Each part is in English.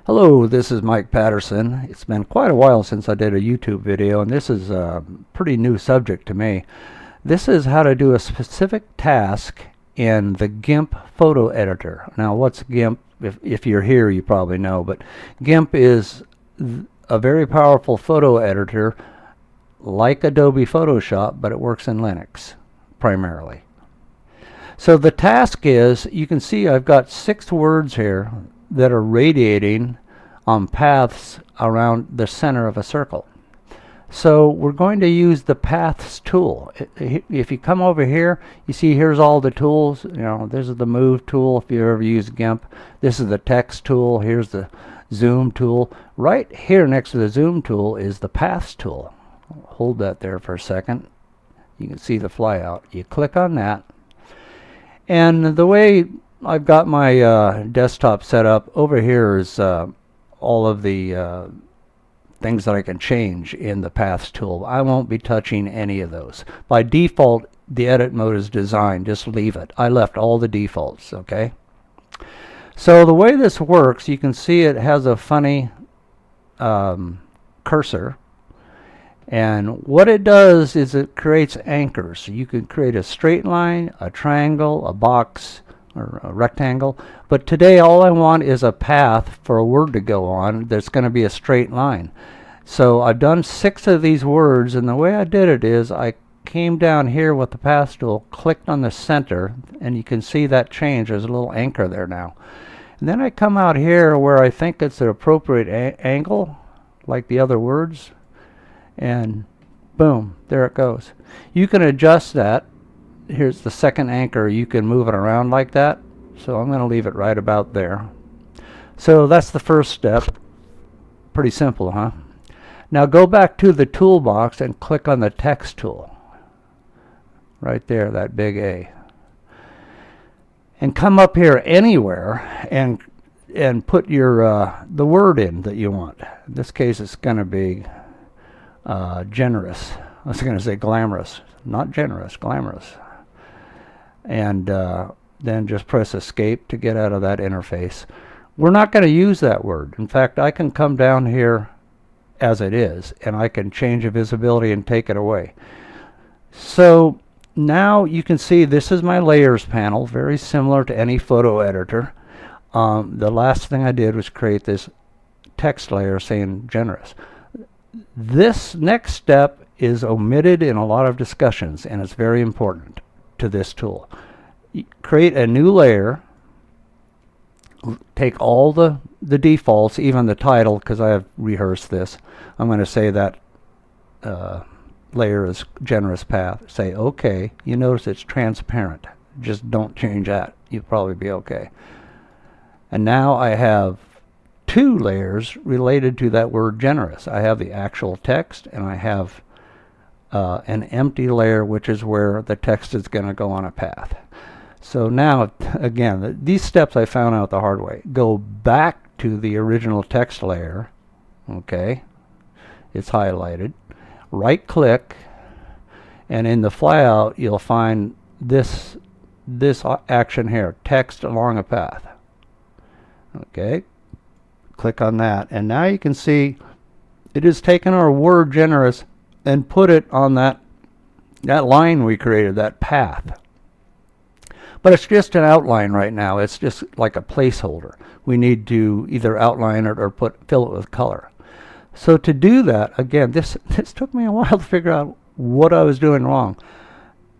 Hello, this is Mike Patterson. It's been quite a while since I did a YouTube video, and this is a pretty new subject to me. This is how to do a specific task in the GIMP photo editor. Now, what's GIMP? If you're here, you probably know, but GIMP is a very powerful photo editor like Adobe Photoshop, but it works in Linux primarily. So the task is, you can see I've got 6 words here that are radiating on paths around the center of a circle. So we're going to use the paths tool. If you come over here, you see here's all the tools. This is the move tool if you ever use GIMP. This is the text tool. Here's the zoom tool. Right here next to the zoom tool is the paths tool. Hold that there for a second. You can see the flyout. You click on that, and the way I've got my desktop set up over here is all of the things that I can change in the paths tool. I won't be touching any of those. By default, the edit mode is designed. Just leave it. I left all the defaults, okay? So the way this works, you can see it has a funny cursor. And what it does is it creates anchors. So you can create a straight line, a triangle, a box, or a rectangle. But today all I want is a path for a word to go on that's going to be a straight line. So I've done 6 of these words, and the way I did it is I came down here with the path tool, clicked on the center, and you can see that change. There's a little anchor there now. And then I come out here where I think it's the appropriate angle, like the other words, and boom, there it goes. You can adjust that. Here's the second anchor. You can move it around like that. So I'm going to leave it right about there. So that's the first step. Pretty simple, huh? Now go back to the toolbox and click on the text tool. Right there, that big A. And come up here anywhere and put your the word in that you want. In this case, it's going to be generous. I was going to say glamorous. Not generous, glamorous. And then just press escape to get out of that interface. We're not going to use that word. In fact, I can come down here as it is, and I can change the visibility and take it away. So now you can see this is my layers panel, very similar to any photo editor. The last thing I did was create this text layer saying generous. This next step is omitted in a lot of discussions, and it's very important to this tool. Create a new layer, take all the defaults, even the title, because I have rehearsed this. I'm going to say that layer is generous path. Say OK. You notice it's transparent. Just don't change that. You'll probably be OK. And now I have 2 layers related to that word generous. I have the actual text, and I have an empty layer, which is where the text is going to go on a path. So now, again, these steps I found out the hard way. Go back to the original text layer. Okay, it's highlighted. Right click, and in the flyout you'll find this action here, text along a path. Okay, click on that, and now you can see it has taken our word generous and put it on that line we created, that path. But it's just an outline right now. It's just like a placeholder. We need to either outline it or fill it with color. So to do that, again, this took me a while to figure out what I was doing wrong.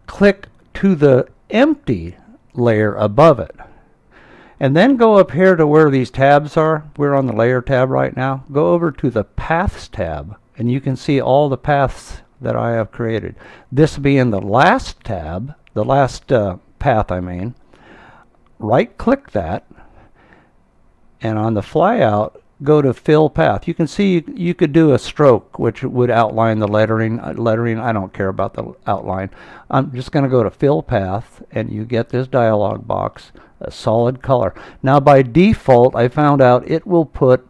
Click to the empty layer above it. And then go up here to where these tabs are. We're on the layer tab right now. Go over to the paths tab, and you can see all the paths that I have created. This being the last tab, the last path I mean. Right click that, and on the flyout go to fill path. You can see you could do a stroke which would outline the lettering. I don't care about the outline. I'm just going to go to fill path, and you get this dialog box, a solid color. Now by default I found out it will put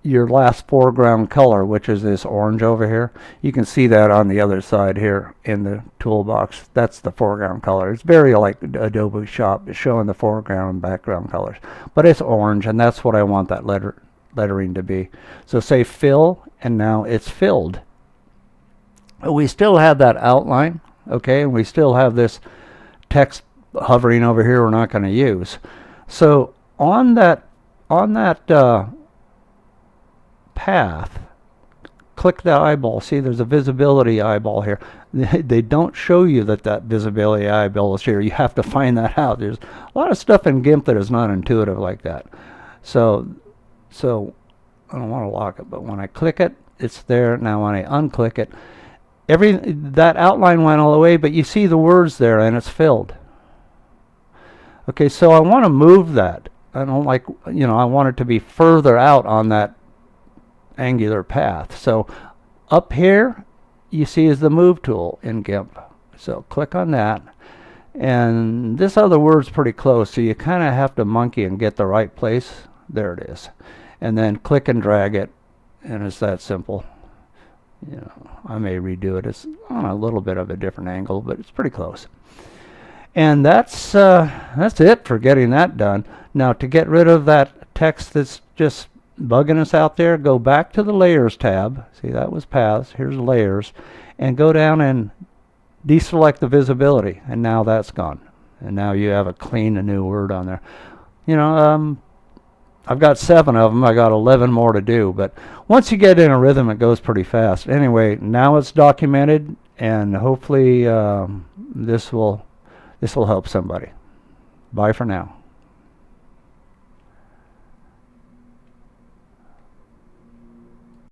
your last foreground color, which is this orange over here. You can see that on the other side here in the toolbox. That's the foreground color. It's very like Adobe Shop. It's showing the foreground and background colors. But it's orange, and that's what I want that lettering to be. So say fill, and now it's filled. We still have that outline, okay, and we still have this text hovering over here we're not going to use. So on that path, click the eyeball. See, there's a visibility eyeball here. They don't show you that visibility eyeball is here. You have to find that out. There's a lot of stuff in GIMP that is not intuitive like that. So I don't want to lock it, but when I click it, it's there. Now when I unclick it, that outline went all the way, but you see the words there and it's filled. Okay, so I want to move that. I don't like, I want it to be further out on that angular path. So up here, you see is the move tool in GIMP. So click on that. And this other word's pretty close, so you kind of have to monkey and get the right place. There it is. And then click and drag it, and it's that simple. I may redo it. It's on a little bit of a different angle, but it's pretty close. And that's it for getting that done. Now to get rid of that text that's just bugging us out there, go back to the Layers tab. See, that was Paths. Here's Layers. And go down and deselect the visibility. And now that's gone. And now you have a clean, a new word on there. I've got 7 of them. I got 11 more to do. But once you get in a rhythm, it goes pretty fast. Anyway, now it's documented, and hopefully this will help somebody. Bye for now.